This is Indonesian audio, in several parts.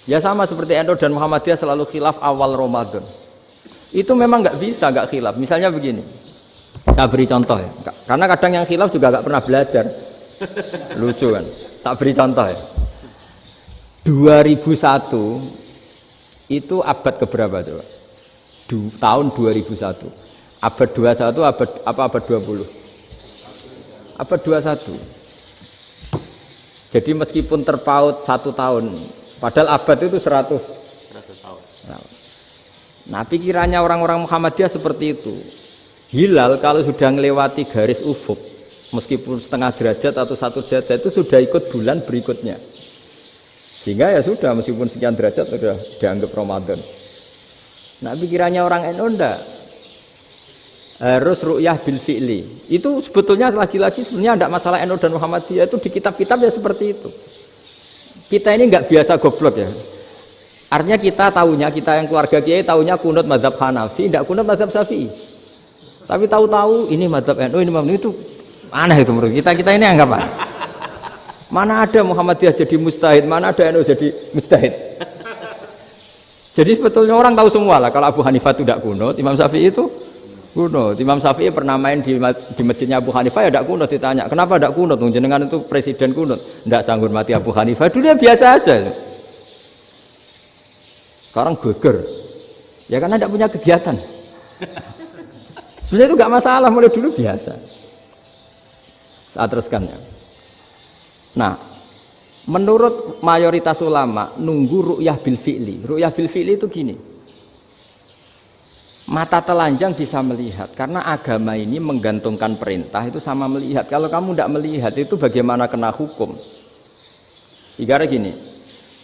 Ya sama seperti NU dan Muhammadiyah selalu khilaf awal Ramadan. Itu memang nggak bisa nggak khilaf. Misalnya begini, saya beri contoh ya. Karena kadang yang khilaf juga nggak pernah belajar. Lucu kan? Tak beri contoh ya. 2001 itu abad keberapa coba? Tahun 2001. Abad 21 abad 20? Abad 21. Jadi meskipun terpaut 1 tahun, padahal abad itu 100 tahun. Nah, pikirannya orang-orang Muhammadiyah seperti itu. Hilal kalau sudah melewati garis ufuk, meskipun setengah derajat atau 1 derajat itu sudah ikut bulan berikutnya. Sehingga ya sudah, meskipun sekian derajat sudah dianggap Ramadan. Nah, pikirannya orang NU enggak. Harus ru'yah bil fi'li. Itu sebetulnya lagi-lagi sebenarnya enggak masalah NU dan Muhammadiyah, itu di kitab-kitab ya seperti itu. Kita ini enggak biasa goblok ya. Artinya kita tahunya, kita yang keluarga kiai tahunya kunut mazhab Hanafi, enggak kunut mazhab Syafi'i. Tapi tahu-tahu ini mazhab NU, ini mazhab itu aneh itu menurut kita. Kita ini anggap apa? Mana ada Muhammadiyah jadi mustahid, mana ada NU jadi mustahid. Jadi sebetulnya orang tahu semua lah kalau Abu Hanifah itu tidak kunut, Imam Syafi'i itu kunut. Imam Syafi'i pernah main di masjidnya Abu Hanifah ya tidak kunut, ditanya kenapa tidak kunut? Jenengan itu presiden kunut, tidak sanggup mati Abu Hanifah. Dulu dia biasa aja. Sekarang geger, ya karena tidak punya kegiatan. Sebenarnya itu nggak masalah, mulai dulu biasa. Saat teruskan ya. Nah, menurut mayoritas ulama nunggu ru'yah bil fi'li. Ru'yah bil fi'li itu gini. Mata telanjang bisa melihat karena agama ini menggantungkan perintah itu sama melihat. Kalau kamu tidak melihat itu bagaimana kena hukum? Ibarat gini,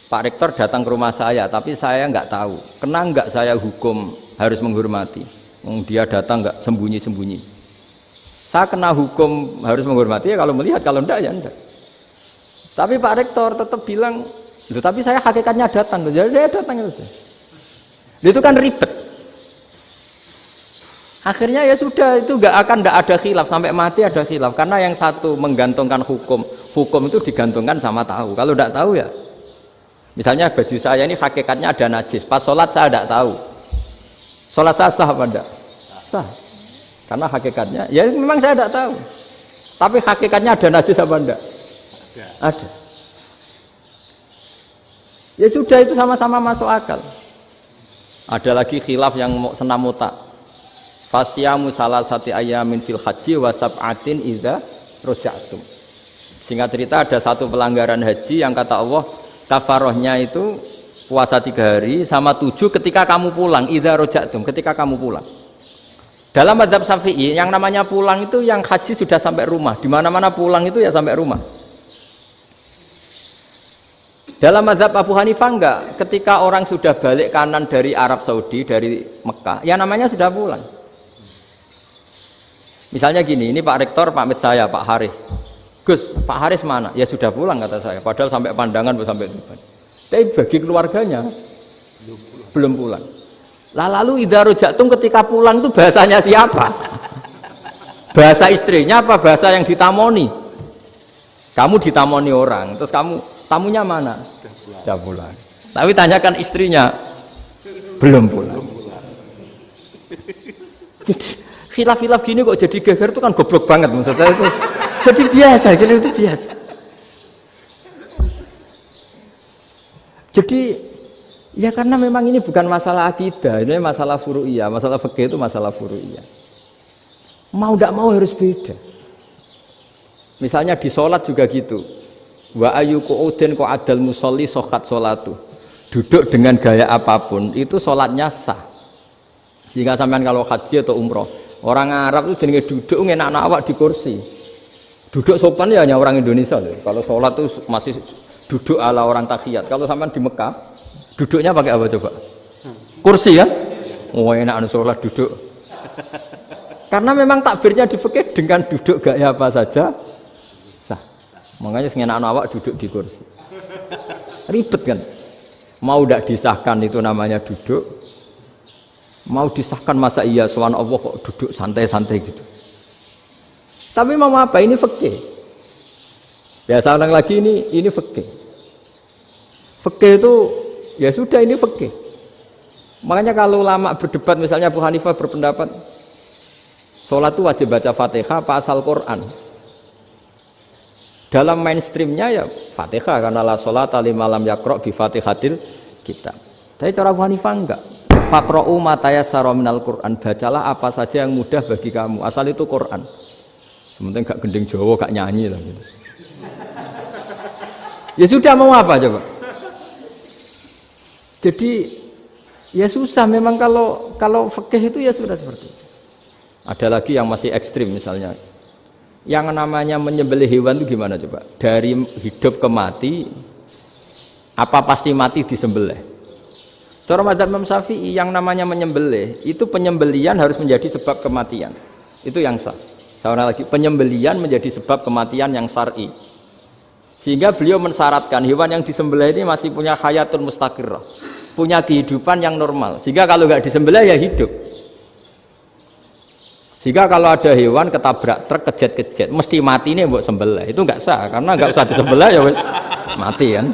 Pak Rektor datang ke rumah saya tapi saya nggak tahu. Kena nggak saya hukum harus menghormati? Dia datang nggak sembunyi-sembunyi. Saya kena hukum harus menghormati ya kalau melihat, kalau enggak ya enggak. Tapi Pak Rektor tetap bilang, tapi saya hakikatnya datang, jadi saya datang saja. Itu kan ribet. Akhirnya ya sudah, itu nggak ada khilaf sampai mati ada khilaf karena yang satu menggantungkan hukum itu digantungkan sama tahu. Kalau tidak tahu ya, misalnya baju saya ini hakikatnya ada najis, pas sholat saya tidak tahu. Sholat saya sah apa enggak? Sah. Karena hakikatnya, ya memang saya tidak tahu. Tapi hakikatnya ada najis apa enggak? Ada. Ya sudah, itu sama-sama masuk akal. Ada lagi khilaf yang senam otak. Fasyamu salasati ayamin fil haji wa sab'atin idza raja'tum. Singkat cerita ada satu pelanggaran haji yang kata Allah kafarohnya itu puasa 3 hari sama 7 ketika kamu pulang, idza raja'tum, ketika kamu pulang. Dalam mazhab Syafi'i yang namanya pulang itu yang haji sudah sampai rumah. Di mana-mana pulang itu ya sampai rumah. Dalam mazhab Abu Hanifah enggak, ketika orang sudah balik kanan dari Arab Saudi, dari Mekah, ya namanya sudah pulang. Misalnya gini, ini Pak Rektor pamit saya, Pak Haris. Gus, Pak Haris mana? Ya sudah pulang kata saya, padahal sampai pandangan sampai depan. Tapi bagi keluarganya belum pulang. Lalu idza raja'tum ketika pulang itu bahasanya siapa? Bahasa istrinya apa bahasa yang ditamoni? Kamu ditamoni orang, terus kamu tamunya mana? Sudah pulang. Tapi tanyakan istrinya, belum pulang. Jadi khilaf-khilaf gini kok jadi geger itu kan goblok banget maksudnya itu. Jadi biasa, gitu itu biasa. Jadi ya karena memang ini bukan masalah akidah, ini masalah furu'iyah, masalah fikih itu masalah furu'iyah. Mau tidak mau harus beda. Misalnya di sholat juga gitu. Wa ayyuku udin ko adal musolli sokat sholatu. Duduk dengan gaya apapun itu sholatnya sah. Sehingga sampean kalau haji atau umroh, orang Arab itu jenenge duduk ngenak awak di kursi. Duduk sopan ya hanya orang Indonesia loh. Kalau sholat itu masih duduk ala orang tahiyat. Kalau sampean di Mekah, duduknya pakai apa coba? Kursi ya? Oh enak sholat duduk. Karena memang takbirnya di fikih dengan duduk gaya apa saja sah. Makanya sengenak awak duduk di kursi. Ribet kan? Mau tidak disahkan itu namanya duduk. Mau disahkan masa iya sowan Allah kok duduk santai-santai gitu. Tapi mau apa? Ini fikih. Biasa orang lagi ini fikih. Fikih itu ya sudah ini fikih. Makanya kalau ulama berdebat, misalnya Abu Hanifah berpendapat sholat itu wajib baca Fatihah apa asal Quran. Dalam mainstreamnya ya Fatihah, karena la sholata liman lam yaqra' bi Fatihatil kitab. Tapi cara Abu Hanifah enggak. Faqra'u ma tayassara minal Qur'an, bacalah apa saja yang mudah bagi kamu, asal itu Quran. Sementing gak gending Jawa, gak nyanyi lah gitu. Ya sudah, mau apa coba? Jadi ya susah memang kalau fikih itu ya sudah seperti itu. Ada lagi yang masih ekstrim misalnya. Yang namanya menyembelih hewan itu gimana coba? Dari hidup ke mati, apa pasti mati disembelih? Cara mazhab Imam Syafi'i yang namanya menyembelih itu penyembelian harus menjadi sebab kematian. Itu yang sah. Seorang lagi, penyembelian menjadi sebab kematian yang syar'i. Sehingga beliau mensyaratkan hewan yang disembelih ini masih punya hayatun mustaqirrah, punya kehidupan yang normal. Sehingga kalau nggak disembelih ya hidup. Sehingga kalau ada hewan ketabrak truk kejet-kejet, mesti mati nih buat sembelih. Itu nggak sah, karena nggak usah disembelih ya wes mati kan.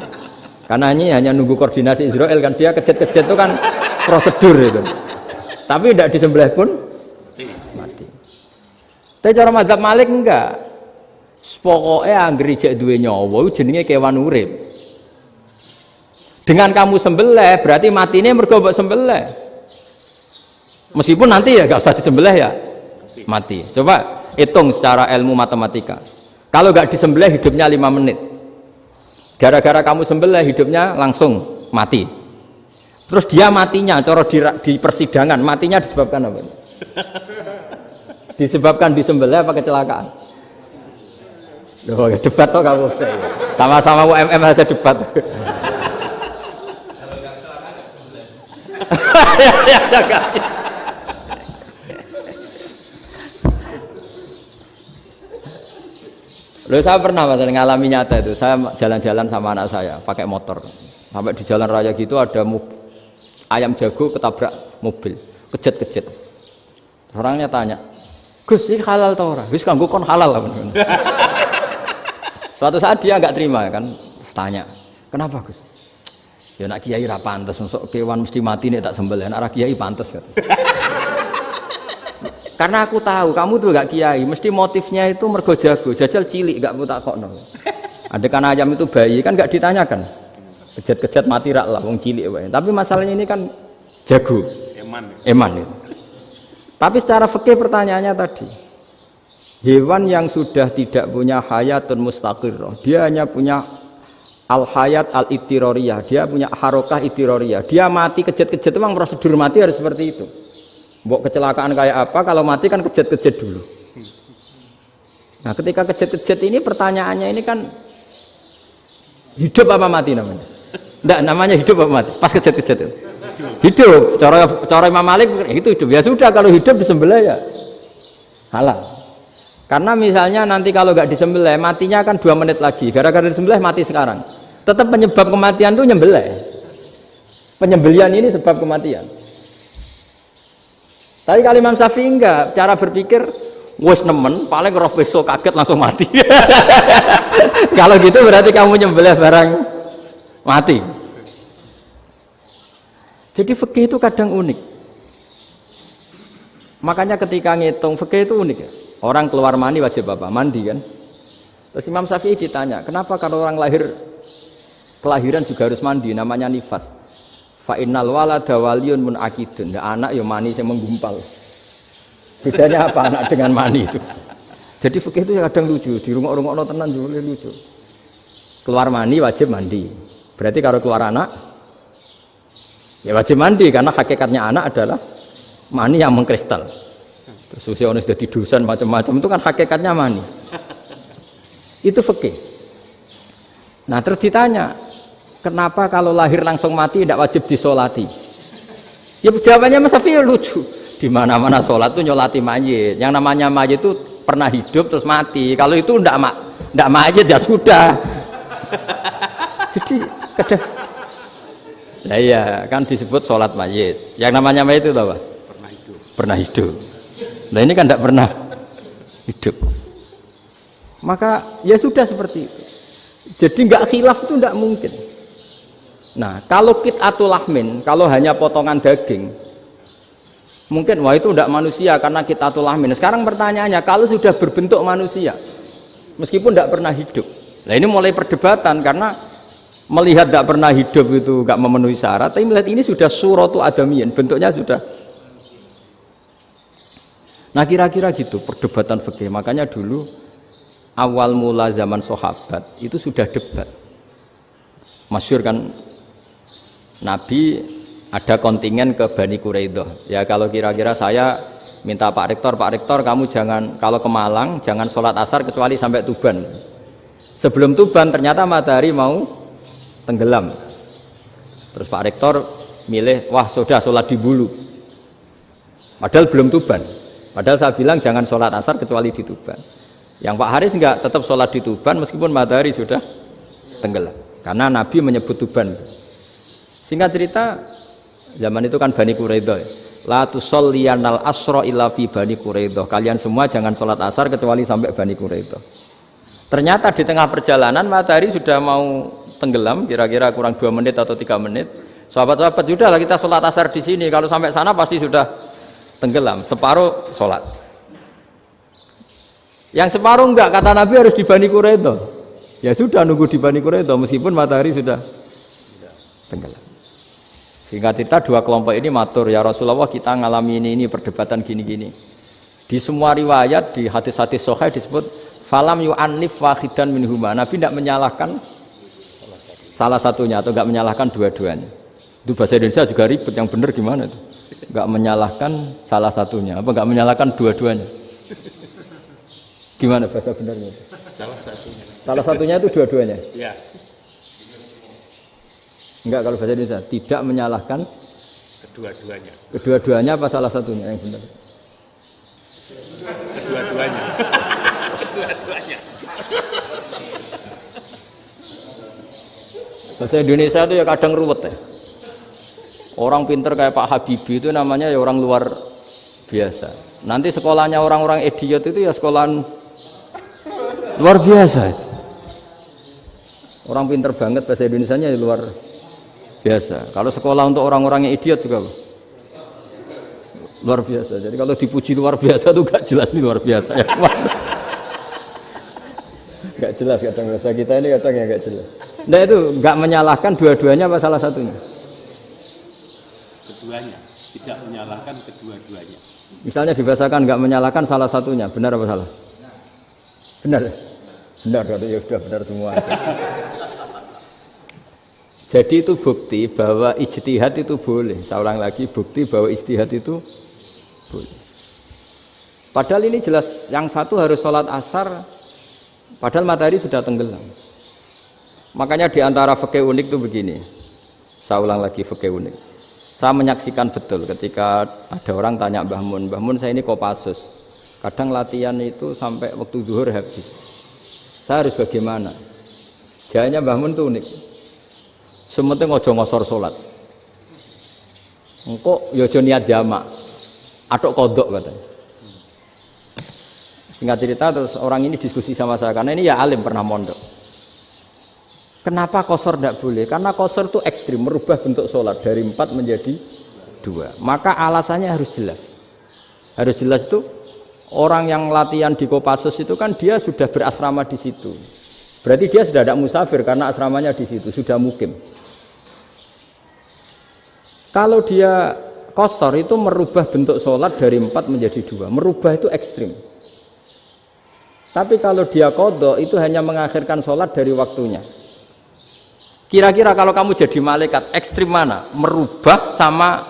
Karena ini hanya nunggu koordinasi Israel kan, dia kejet-kejet itu kan prosedur itu. Tapi tidak disembelih pun mati. Tapi cara mazhab Malik enggak. Pokoknya anggere jek duwe nyawa jenenge kewan urip. Dengan kamu sembelih berarti matine mergo mbok sembelih. Meskipun nanti ya enggak usah disembelih ya mati. Coba hitung secara ilmu matematika. Kalau enggak disembelih hidupnya 5 menit. Gara-gara kamu sembelih hidupnya langsung mati. Terus dia matinya, cara di persidangan matinya disebabkan apa? Disebabkan disembelih apa kecelakaan? Loh, debat toh kamu. Sama-sama UMM aja debat. Loh, saya pernah masalah ngalami nyata itu. Saya jalan-jalan sama anak saya pakai motor. Sampai di jalan raya gitu ada ayam jago ketabrak mobil, kejet-kejet. Orangnya tanya, "Gus, ini halal tau ora?" "Wis kanggo kon halal lah." Suatu saat dia enggak terima kan, tanya, "Kenapa, Gus?" "Ya nak kiai ra pantes, mosok kewan mesti mati nek tak sembelih, nek ra kiai pantes." Kata. Karena aku tahu kamu tuh gak kiai, mesti motifnya itu mergo jago, jajal cilik gak tak kokno. Adekan ayam itu bayi kan gak ditanyakan. Kejet-kejet mati rak lah wong cilik wae. Tapi masalahnya ini kan jago. Eman itu. Tapi secara fikih pertanyaannya tadi. Hewan yang sudah tidak punya hayatun mustaqirrah, dia hanya punya al-hayat al-ittiroriyah, dia punya harokah ittiroriyah. Dia mati kejet-kejet memang prosedur mati harus seperti itu. Mbok kecelakaan kayak apa, kalau mati kan kejet-kejet dulu. Nah ketika kejet-kejet ini pertanyaannya ini kan hidup apa mati namanya? Enggak, namanya hidup apa mati? Pas kejet-kejet itu hidup. Cara Imam Malik itu hidup. Ya sudah, kalau hidup disembelih ya halal. Karena misalnya nanti kalau nggak disembelih matinya kan 2 menit lagi. Gara-gara disembelih mati sekarang. Tetap penyebab kematian itu nyembelih. Penyembelian ini sebab kematian. Tapi kalau Imam Syafi'i enggak, cara berpikir wes nemen, paling roh besok kaget langsung mati. Kalau gitu berarti kamu nyembelih barang mati. Jadi fikih itu kadang unik. Makanya ketika ngitung fikih itu unik ya. Orang keluar mani wajib apa? Mandi kan. Terus Imam Syafi'i ditanya, kenapa kalau orang lahir kelahiran juga harus mandi? Namanya nifas. Fa innal walada waliyun munaqidun. Ya, anak ya mani yang menggumpal. Bedanya apa anak dengan mani itu? Jadi fikih itu kadang lucu, di rumah-rumah tenan juga lucu. Keluar mani wajib mandi. Berarti kalau keluar anak ya wajib mandi karena hakikatnya anak adalah mani yang mengkristal. Terus usia sudah didusan macam-macam itu kan hakikatnya mani. Itu fikih. Nah, terus ditanya, kenapa kalau lahir langsung mati tidak wajib disolati? Ya jawabannya Mas Syafi'i lucu. Di mana-mana sholat tuh nyolati mayit. Yang namanya mayit itu pernah hidup terus mati. Kalau itu ndak mayit ya sudah. Jadi kadang, nah iya kan disebut sholat mayit. Yang namanya mayit itu apa? Pernah hidup. Pernah hidup. Nah ini kan ndak pernah hidup. Maka ya sudah seperti itu. Jadi nggak khilaf itu ndak mungkin. Nah, kalau qit'atul lahmin, kalau hanya potongan daging, mungkin wah itu tidak manusia karena qit'atul lahmin. Sekarang pertanyaannya, kalau sudah berbentuk manusia, meskipun tidak pernah hidup, nah ini mulai perdebatan karena melihat tidak pernah hidup itu nggak memenuhi syarat, tapi melihat ini sudah suratu adamiyin, bentuknya sudah. Nah kira-kira gitu perdebatan fikih. Makanya dulu awal mula zaman sahabat itu sudah debat. Masyhur kan, Nabi ada kontingen ke Bani Quraidah. Ya kalau kira-kira saya minta Pak Rektor kamu jangan, kalau ke Malang jangan sholat asar kecuali sampai Tuban. Sebelum Tuban ternyata matahari mau tenggelam. Terus Pak Rektor milih, wah sudah sholat di Bulu. Padahal belum Tuban. Padahal saya bilang jangan sholat asar kecuali di Tuban. Yang Pak Haris enggak, tetap sholat di Tuban meskipun matahari sudah tenggelam. Karena Nabi menyebut Tuban. Singkat cerita, zaman itu kan Bani Quraidah. La tusolliyanal asra illa fi Bani Quraidah. Kalian semua jangan sholat asar kecuali sampai Bani Quraidah. Ternyata di tengah perjalanan matahari sudah mau tenggelam, kira-kira kurang 2 menit atau 3 menit. Sahabat-sahabat, sudahlah kita sholat asar di sini. Kalau sampai sana pasti sudah tenggelam, separuh sholat. Yang separuh enggak, kata Nabi harus di Bani Quraidah. Ya sudah nunggu di Bani Quraidah meskipun matahari sudah tenggelam. Singkat cerita dua kelompok ini matur, ya Rasulullah kita ngalami ini perdebatan gini-gini. Di semua riwayat di hadis-hadis sahih disebut falam yu'annif wahidan minhuma. Nabi tidak menyalahkan salah satunya atau enggak menyalahkan dua-duanya. Itu bahasa Indonesia juga ribet, yang benar gimana itu? Enggak menyalahkan salah satunya, apa enggak menyalahkan dua-duanya? Gimana bahasa benarnya? Salah satunya. Salah satunya itu dua-duanya? Iya. Enggak, kalau bahasa Indonesia tidak menyalahkan Kedua-duanya. Kedua-duanya apa salah satunya yang benar? Kedua-duanya. Kedua-duanya. Bahasa Indonesia itu ya kadang ruwet ya. Orang pinter kayak Pak Habibie itu namanya ya orang luar biasa. Nanti sekolahnya orang-orang idiot itu ya sekolahan luar biasa. Orang pinter banget bahasa Indonesianya ya luar biasa. Kalau sekolah untuk orang-orang yang idiot juga luar biasa. Jadi kalau dipuji luar biasa itu gak jelas ini luar biasa ya. Gak jelas kadang bahasa kita ini kadang ya gak jelas. Nah itu gak menyalahkan dua-duanya apa salah satunya? Keduanya, tidak menyalahkan kedua-duanya. Misalnya dibahasakan nggak menyalahkan salah satunya, benar apa salah? Benar, benar, ya sudah benar semua. Jadi itu bukti bahwa ijtihad itu boleh. Saya ulang lagi, bukti bahwa ijtihad itu boleh. Padahal ini jelas yang satu harus sholat asar, padahal matahari sudah tenggelam. Makanya di antara fikih unik itu begini. Saya ulang lagi fikih unik. Saya menyaksikan betul ketika ada orang tanya Mbah Mun saya ini Kopassus. Kadang latihan itu sampai waktu zuhur habis. Saya harus bagaimana? Jawabnya Mbah Mun itu unik. Sementing ojo ngosor sholat. Engko yo ojo niat jamak. Atok kodok katanya. Singkat cerita terus orang ini diskusi sama saya karena ini ya alim pernah mondok. Kenapa kosor tidak boleh? Karena kosor itu ekstrim, merubah bentuk sholat dari 4 menjadi 2. Maka alasannya harus jelas. Harus jelas itu orang yang latihan di Kopassus itu kan dia sudah berasrama di situ. Berarti dia sudah tidak musafir karena asramanya di situ, sudah mukim. Kalau dia kosor itu merubah bentuk sholat dari 4 menjadi 2. Merubah itu ekstrim. Tapi kalau dia qadha itu hanya mengakhirkan sholat dari waktunya. Kira-kira kalau kamu jadi malaikat ekstrim mana? Merubah sama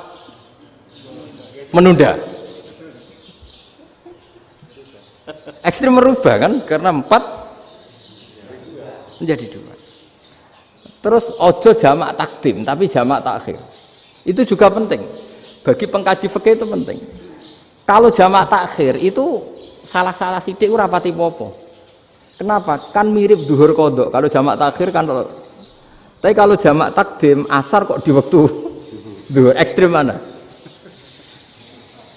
menunda? Ekstrim merubah kan? Karena 4 menjadi 2. Terus ojo jamak takdim tapi jamak takhir. Itu juga penting. Bagi pengkaji fikih itu penting. Kalau jamak takhir itu salah-salah sidik ora pati popo. Kenapa? Kan mirip duhur qadha. Kalau jamak takhir kan. Tapi kalau jamak takdim asar kok di waktu duhur, ekstrim mana?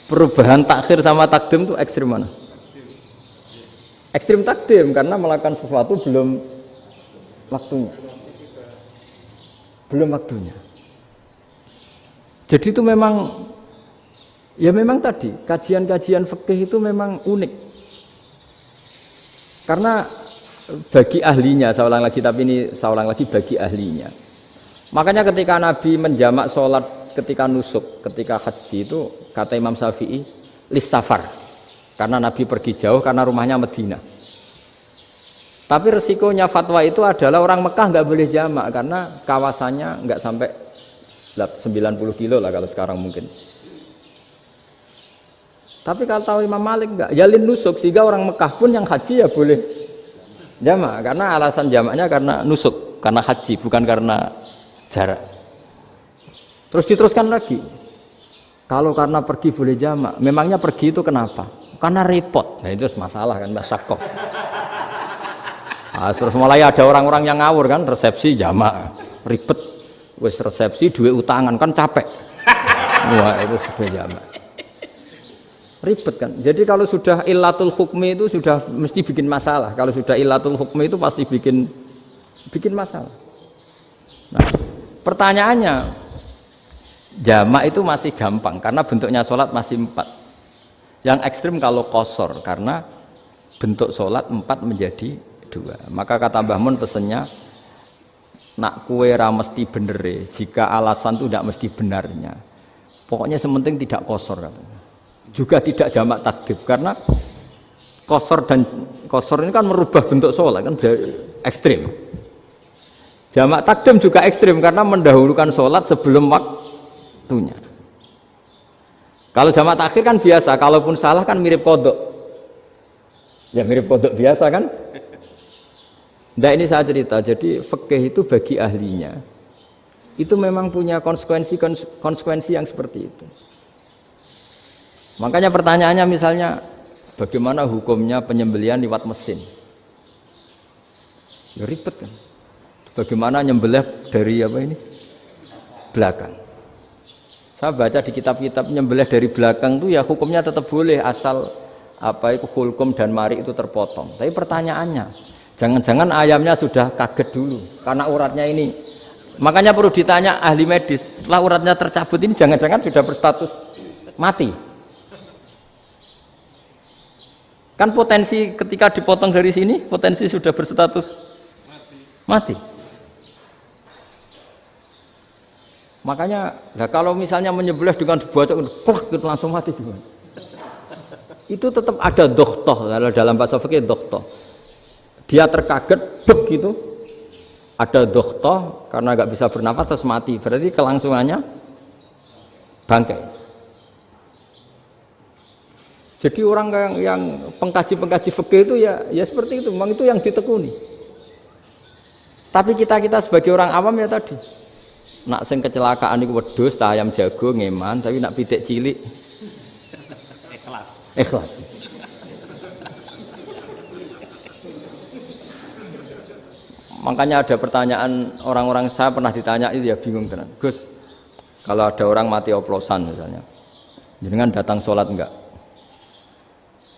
Perubahan takhir sama takdim itu ekstrim mana? Ekstrim takdim karena melakukan sesuatu belum waktunya. belum waktunya. Jadi itu memang tadi kajian-kajian fikih itu memang unik. Karena bagi ahlinya, saya ulang lagi bagi ahlinya. Makanya ketika Nabi menjamak sholat ketika nusuk, ketika haji itu kata Imam Syafi'i lis safar. Karena Nabi pergi jauh karena rumahnya Madinah. Tapi resikonya fatwa itu adalah orang Mekah nggak boleh jamak karena kawasannya nggak sampai 90 kilo lah kalau sekarang mungkin. Tapi kalau tahu Imam Malik enggak, jalin nusuk sehingga orang Mekah pun yang haji ya boleh jamak karena alasan jamaknya karena nusuk, karena haji bukan karena jarak. Terus diteruskan lagi. Kalau karena pergi boleh jamak, memangnya pergi itu kenapa? Karena repot. Nah itu masalah kan masyakoh. Nah, terus mulai ada orang-orang yang ngawur kan, resepsi jamak, ribet. Wes resepsi duit utangan kan capek. Wah itu sudah jamak. Ribet kan. Jadi kalau sudah illatul hukmi itu sudah mesti bikin masalah. Kalau sudah illatul hukmi itu pasti bikin masalah. Nah, pertanyaannya, jamak itu masih gampang karena bentuknya sholat masih 4. Yang ekstrim kalau qasar karena bentuk sholat 4 menjadi 2. Maka kata Mbah Mun pesennya, nak kue ra mesti bener, jika alasan itu tidak mesti benarnya. Pokoknya sementing tidak qasar katanya. Juga tidak jamak takdim karena qasar ini kan merubah bentuk sholat kan ekstrim. Jamak takdim juga ekstrim karena mendahulukan sholat sebelum waktunya. Kalau jamak takhir kan biasa, kalaupun salah kan mirip kodok. Ya mirip kodok biasa kan. Nah ini saya cerita, jadi fikih itu bagi ahlinya itu memang punya konsekuensi yang seperti itu. Makanya pertanyaannya misalnya bagaimana hukumnya penyembelihan lewat mesin? Ya ribet kan. Bagaimana nyembelih dari belakang? Saya baca di kitab-kitab nyembelih dari belakang itu ya hukumnya tetap boleh asal itu hulkum dan mari itu terpotong. Tapi pertanyaannya, jangan-jangan ayamnya sudah kaget dulu karena uratnya ini. Makanya perlu ditanya ahli medis, setelah uratnya tercabut ini jangan-jangan sudah berstatus mati. Kan potensi ketika dipotong dari sini, potensi sudah berstatus mati. Makanya, kalau misalnya menyembelih dengan dibacok, itu langsung mati juga. Itu tetap ada dokhtoh, dalam bahasa fikih dokhtoh. Dia terkaget, gitu. Ada dokhtoh karena nggak bisa bernafas terus mati. Berarti kelangsungannya bangkai. Jadi orang yang pengkaji fikih itu ya seperti itu, memang itu yang ditekuni. Tapi kita sebagai orang awam ya tadi, nak sing kecelakaan itu wedhus, ayam jago ngeman, tapi nak pitik cilik ikhlas. Makanya ada pertanyaan orang-orang, saya pernah ditanya itu ya bingung tenan. Gus, kalau ada orang mati oplosan misalnya, jenengan datang sholat enggak?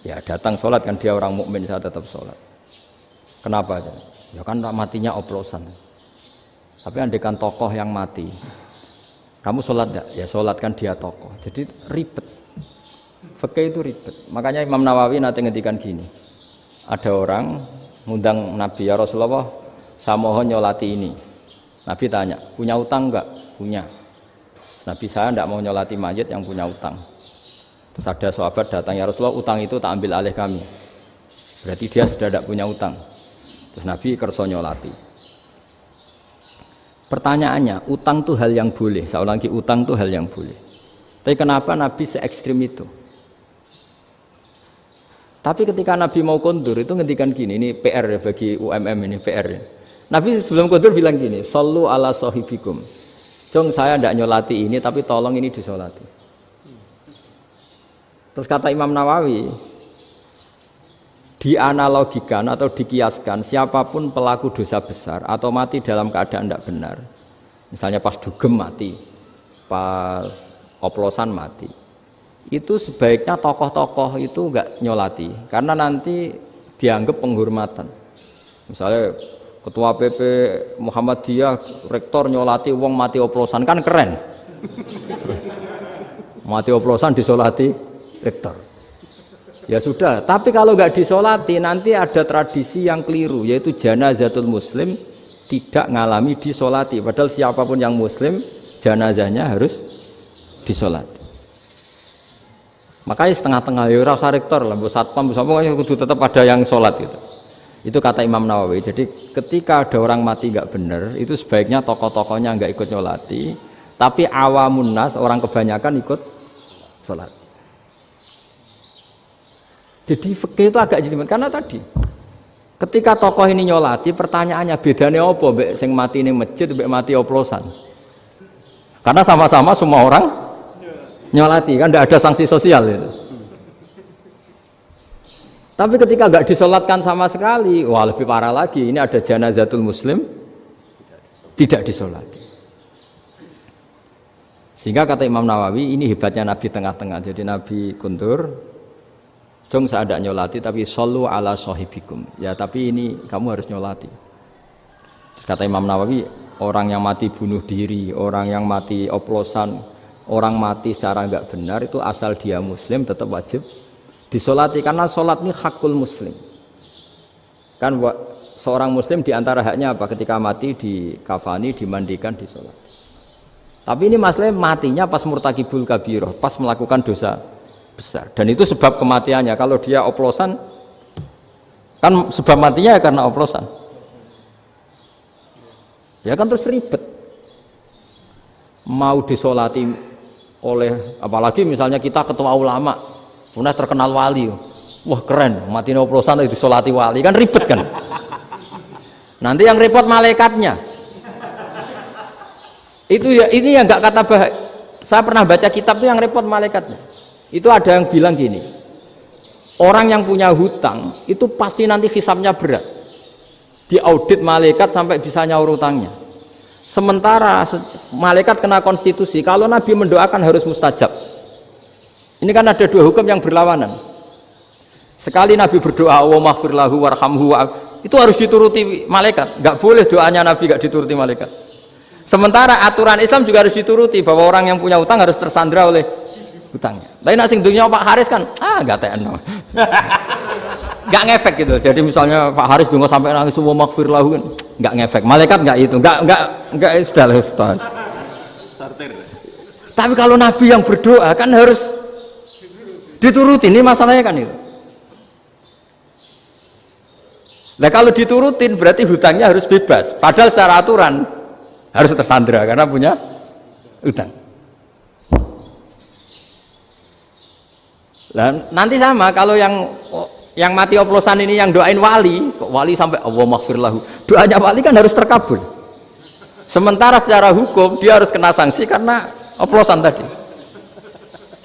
Ya datang sholat kan dia orang mukmin, saya tetap sholat. Kenapa? Ya kan matinya oplosan. Tapi andaikan tokoh yang mati, kamu sholat enggak? Ya sholat kan dia tokoh. Jadi ribet. Fikih itu ribet. Makanya Imam Nawawi nanti ngendikan gini. Ada orang ngundang Nabi, ya Rasulullah, saya mohon nyolati ini. Nabi tanya, punya utang enggak? Punya. Nabi, saya enggak mau nyolati mayit yang punya utang. Terus ada sahabat datang, ya Rasulullah, utang itu tak ambil alih kami. Berarti dia sudah tidak punya utang. Terus Nabi kerso nyolati. Pertanyaannya, utang itu hal yang boleh. Saya ulangi, utang itu hal yang boleh. Tapi kenapa Nabi se-ekstrim itu? Tapi ketika Nabi mau kondur itu ngendikan gini, ini PR ya bagi UMM ini PR ya. Nabi sebelum kondur bilang gini, sallu ala sahibikum. Jong saya tidak nyolati ini, tapi tolong ini disolati. Terus kata Imam Nawawi, dianalogikan atau dikiaskan siapapun pelaku dosa besar atau mati dalam keadaan tidak benar, misalnya pas dugem mati, pas oplosan mati, itu sebaiknya tokoh-tokoh itu enggak nyolati karena nanti dianggap penghormatan. Misalnya ketua PP Muhammadiyah, rektor nyolati wong mati oplosan, kan keren. Mati oplosan disolati rektor. Ya sudah, tapi kalau nggak disolati nanti ada tradisi yang keliru, yaitu janazatul muslim tidak ngalami disolati. Padahal siapapun yang muslim, janazahnya harus disolati. Makanya setengah-tengah, ya rasa rektor lah, satpam, pokoknya kudu tetap ada yang sholat gitu. Itu kata Imam Nawawi. Jadi ketika ada orang mati nggak benar, itu sebaiknya tokoh-tokohnya nggak ikut nyolati, tapi awamun nas, orang kebanyakan ikut sholat. Jadi fikih itu agak jelimet karena tadi ketika tokoh ini nyolati, pertanyaannya bedanya apa mbek sing mati ning masjid mbek mati oplosan? Karena sama-sama semua orang nyolati, kan tidak ada sanksi sosial itu. Tapi ketika nggak disolatkan sama sekali, wah lebih parah lagi. Ini ada janazatul muslim tidak disolati. Sehingga kata Imam Nawawi, ini hebatnya Nabi tengah-tengah. Jadi Nabi kundur, jong saya ada nyolati, tapi shollu ala sahibikum. Ya tapi ini kamu harus nyolati. Kata Imam Nawawi, orang yang mati bunuh diri, orang yang mati oplosan, orang mati secara enggak benar itu asal dia muslim tetap wajib disolati, karena sholat ini hakul muslim. Kan seorang muslim diantara haknya apa? Ketika mati dikafani, dimandikan, disolat. Tapi ini masalahnya matinya pas murtakibul kabiroh, pas melakukan dosa besar. Dan itu sebab kematiannya. Kalau dia oplosan, kan sebab matinya karena oplosan. Ya kan terus ribet. Mau disolati oleh, apalagi misalnya kita ketua ulama, punya terkenal wali, wah keren, mati oplosan disolati wali, kan ribet kan. Nanti yang repot malaikatnya. Itu ya, ini yang nggak kata bahaya. Saya pernah baca kitab itu yang repot malaikatnya. Itu ada yang bilang gini, orang yang punya hutang itu pasti nanti hisabnya berat, diaudit malaikat sampai bisa nyaur hutangnya. Sementara malaikat kena konstitusi, kalau Nabi mendoakan harus mustajab. Ini kan ada dua hukum yang berlawanan. Sekali Nabi berdoa, Allahumma ighfir lahu warhamhu, itu harus dituruti malaikat. Nggak boleh doanya Nabi nggak dituruti malaikat. Sementara aturan Islam juga harus dituruti, bahwa orang yang punya hutang harus tersandra oleh hutangnya. Tapi nak sing dunya Pak Haris kan, nggak tekno. Nggak ngefek gitu. Jadi misalnya Pak Haris dungo sampai nangis Allahumma ighfir lahu, kan nggak ngefek. Malaikat nggak itu, nggak sudah lah Ustaz. Tapi kalau Nabi yang berdoa kan harus diturutin, ini masalahnya kan itu. Nah kalau diturutin berarti hutangnya harus bebas. Padahal secara aturan harus tersandra karena punya hutang. Nah, nanti sama kalau yang mati oplosan ini yang doain wali, kok wali sampai Allahumma ighfir lahu, doanya wali kan harus terkabul. Sementara secara hukum dia harus kena sanksi karena oplosan tadi.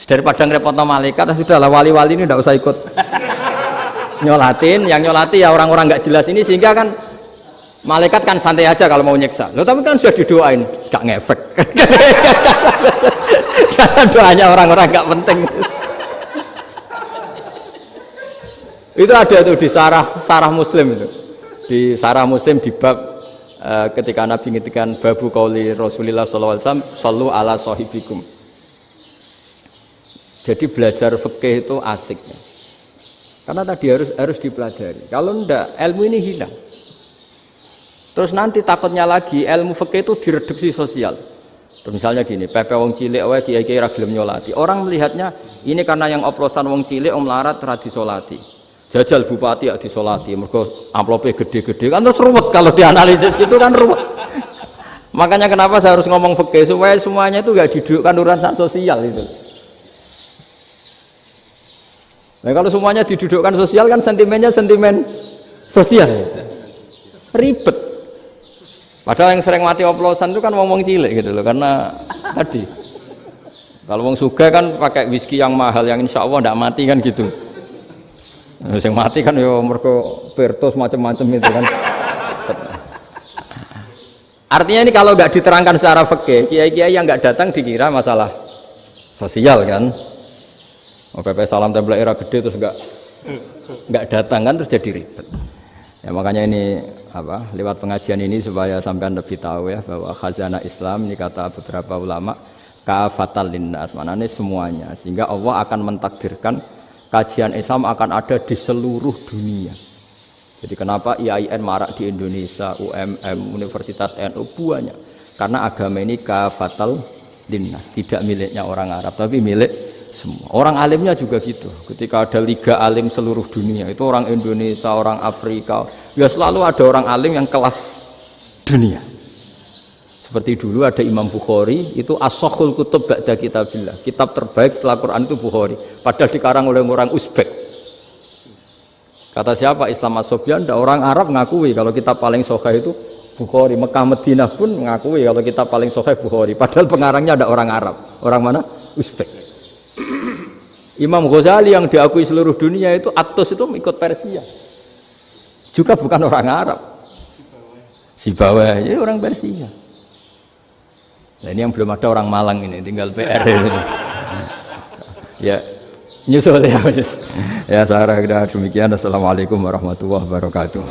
Daripada ngerepotno malaikat, sudahlah wali-wali ini tidak usah ikut nyolatin. Yang nyolati ya orang-orang nggak jelas ini, sehingga kan malaikat kan santai aja kalau mau nyeksa. Loh tapi kan sudah didoain, gak ngefek. Karena doanya orang-orang gak penting. Itu ada tuh di sarah Muslim itu. Di sarah Muslim di bab ketika Nabi ngitikan babu qauli Rasulullah sallallahu alaihi wasallam, shallu ala sahibikum. Jadi belajar fikih itu asik. Karena tadi harus dipelajari. Kalau enggak, ilmu ini hilang. Terus nanti takutnya lagi ilmu fikih itu direduksi sosial. Terus misalnya gini, pepe wong cilik wae kiai-kiai ra gelem nyolati. Orang melihatnya ini karena yang oplosan wong cilik om larat ra disolati. Jajal bupati ya disolati, mergo amplope gede-gede kan terus ruwet kalau dianalisis gitu kan ruwet. Makanya kenapa saya harus ngomong fikih supaya semuanya itu enggak didudukkan urusan sosial itu. Nah kalau semuanya didudukkan sosial kan sentimennya sentimen sosial. Ribet. Padahal yang sering mati oplosan itu kan wong-wong cilik gitu loh, karena tadi kalau wong sugih kan pakai whisky yang mahal yang insya Allah tidak mati kan gitu. Yang mati kan yo mergo Bertos macam-macam itu kan. Artinya ini kalau nggak diterangkan secara fikih, kiai-kiai yang nggak datang dikira masalah sosial kan. PP salam tempel era gede terus nggak datang kan terus jadi ribet. Ya makanya ini lewat pengajian ini supaya sampean lebih tahu ya bahwa khazanah Islam ini kata beberapa ulama kafatal linnas, maknanya semuanya, sehingga Allah akan mentakdirkan kajian Islam akan ada di seluruh dunia. Jadi kenapa IAIN marak di Indonesia, UMM, Universitas NU banyak, karena agama ini kafatal linnas, tidak miliknya orang Arab tapi milik semua. Orang alimnya juga gitu. Ketika ada liga alim seluruh dunia, itu orang Indonesia, orang Afrika, ya selalu ada orang alim yang kelas dunia. Seperti dulu ada Imam Bukhari, itu as-sakhul kutub ba'da kitabillah. Kitab terbaik setelah Quran itu Bukhari. Padahal dikarang oleh orang Uzbek. Kata siapa? Islam As-Sobyan, ada orang Arab ngakui kalau kitab paling sahih itu Bukhari. Mekah Madinah pun mengakui kalau kitab paling sahih Bukhari. Padahal pengarangnya ada orang Arab. Orang mana? Uzbek. Imam Ghazali yang diakui seluruh dunia itu Atos itu ikut Persia, juga bukan orang Arab, Sibawayh jadi orang Persia. Nah ini yang belum ada orang Malang ini, tinggal PR ini. Ya nyusul ya, ya saya kira demikian. Assalamualaikum warahmatullahi wabarakatuh.